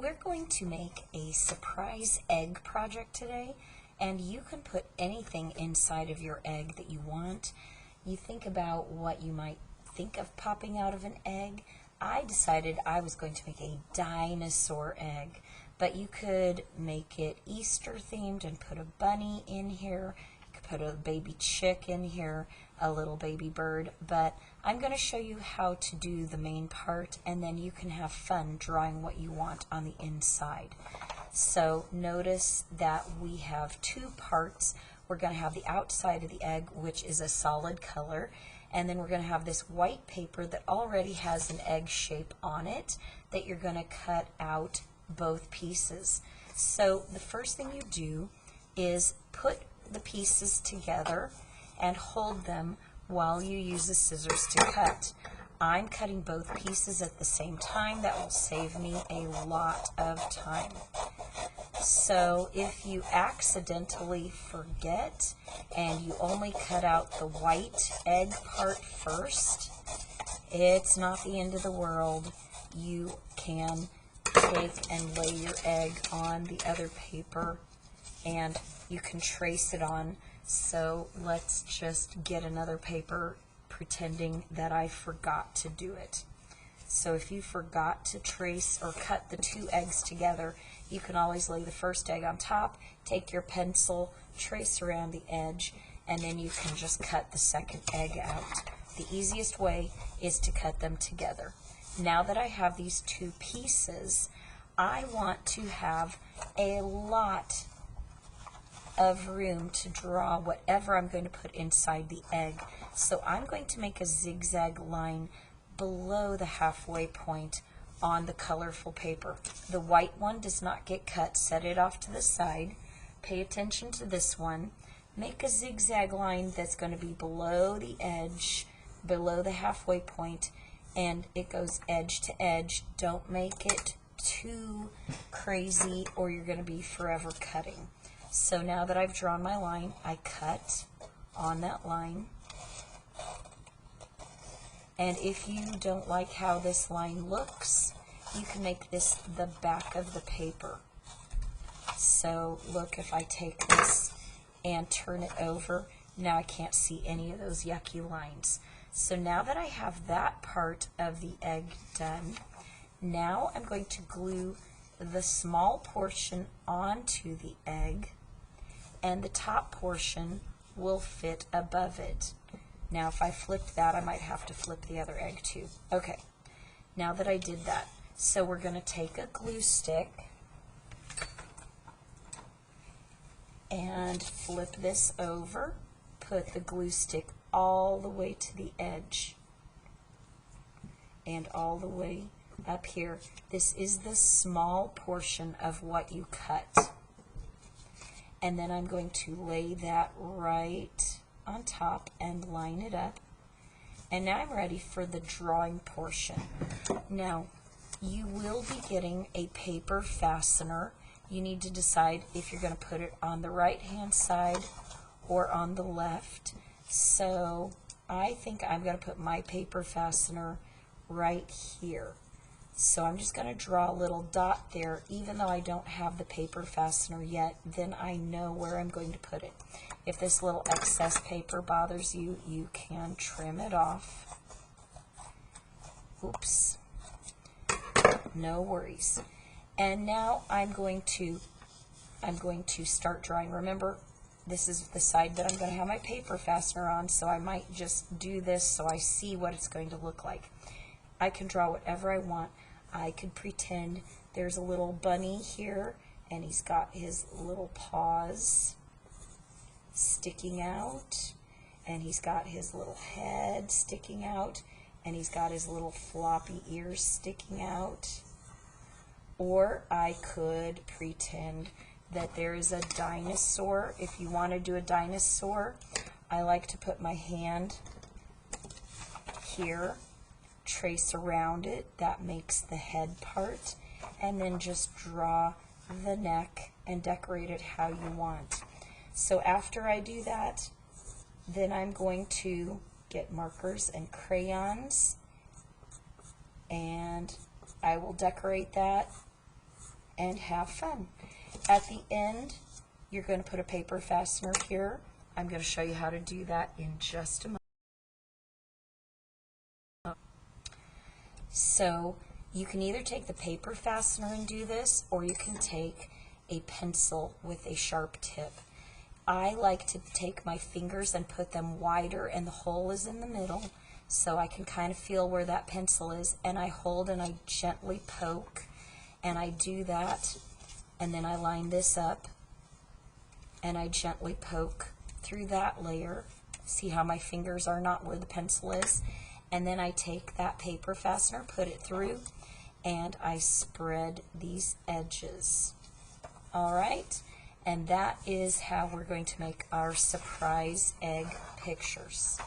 We're going to make a surprise egg project today, and you can put anything inside of your egg that you want. You think about what you might think of popping out of an egg. I decided I was going to make a dinosaur egg, but you could make it Easter themed and put a bunny in here. You could put a baby chick in here, a little baby bird, but I'm going to show you how to do the main part, and then you can have fun drawing what you want on the inside. So notice that we have two parts. We're going to have the outside of the egg, which is a solid color, and then we're going to have this white paper that already has an egg shape on it that you're going to cut out both pieces. So the first thing you do is put the pieces together and hold them while you use the scissors to cut. I'm cutting both pieces at the same time. That will save me a lot of time. So if you accidentally forget and you only cut out the white egg part first, it's not the end of the world. You can take and lay your egg on the other paper and you can trace it on. So let's just get another paper pretending that I forgot to do it. So if you forgot to trace or cut the two eggs together, you can always lay the first egg on top, take your pencil, trace around the edge, and then you can just cut the second egg out. The easiest way is to cut them together. Now that I have these two pieces, I want to have a lot of room to draw whatever I'm going to put inside the egg. So I'm going to make a zigzag line below the halfway point on the colorful paper. The white one does not get cut. Set it off to the side. Pay attention to this one. Make a zigzag line that's going to be below the edge, below the halfway point, and it goes edge to edge. Don't make it too crazy or you're going to be forever cutting. So now that I've drawn my line, I cut on that line. And if you don't like how this line looks, you can make this the back of the paper. So look, if I take this and turn it over, now I can't see any of those yucky lines. So now that I have that part of the egg done, now I'm going to glue the small portion onto the egg, and the top portion will fit above it. Now if I flipped that, I might have to flip the other egg too. Okay, now that I did that, so we're going to take a glue stick and flip this over, put the glue stick all the way to the edge and all the way up here. This is the small portion of what you cut. And then I'm going to lay that right on top and line it up. And now I'm ready for the drawing portion. Now, you will be getting a paper fastener. You need to decide if you're going to put it on the right-hand side or on the left. So I think I'm going to put my paper fastener right here. So I'm just going to draw a little dot there. Even though I don't have the paper fastener yet, then I know where I'm going to put it. If this little excess paper bothers you, you can trim it off. Oops. No worries. And now I'm going to start drawing. Remember, this is the side that I'm going to have my paper fastener on, so I might just do this so I see what it's going to look like. I can draw whatever I want. I could pretend there's a little bunny here, and he's got his little paws sticking out, and he's got his little head sticking out, and he's got his little floppy ears sticking out. Or I could pretend that there is a dinosaur. If you want to do a dinosaur, I like to put my hand here, trace around it, that makes the head part, and then just draw the neck and decorate it how you want. So after I do that, then I'm going to get markers and crayons, and I will decorate that and have fun. At the end, you're going to put a paper fastener here. I'm going to show you how to do that in just a moment. So you can either take the paper fastener and do this, or you can take a pencil with a sharp tip. I like to take my fingers and put them wider, and the hole is in the middle, so I can kind of feel where that pencil is, and I hold and I gently poke, and I do that, and then I line this up, and I gently poke through that layer. See how my fingers are not where the pencil is? And then I take that paper fastener, put it through, and I spread these edges. All right, and that is how we're going to make our surprise egg pictures.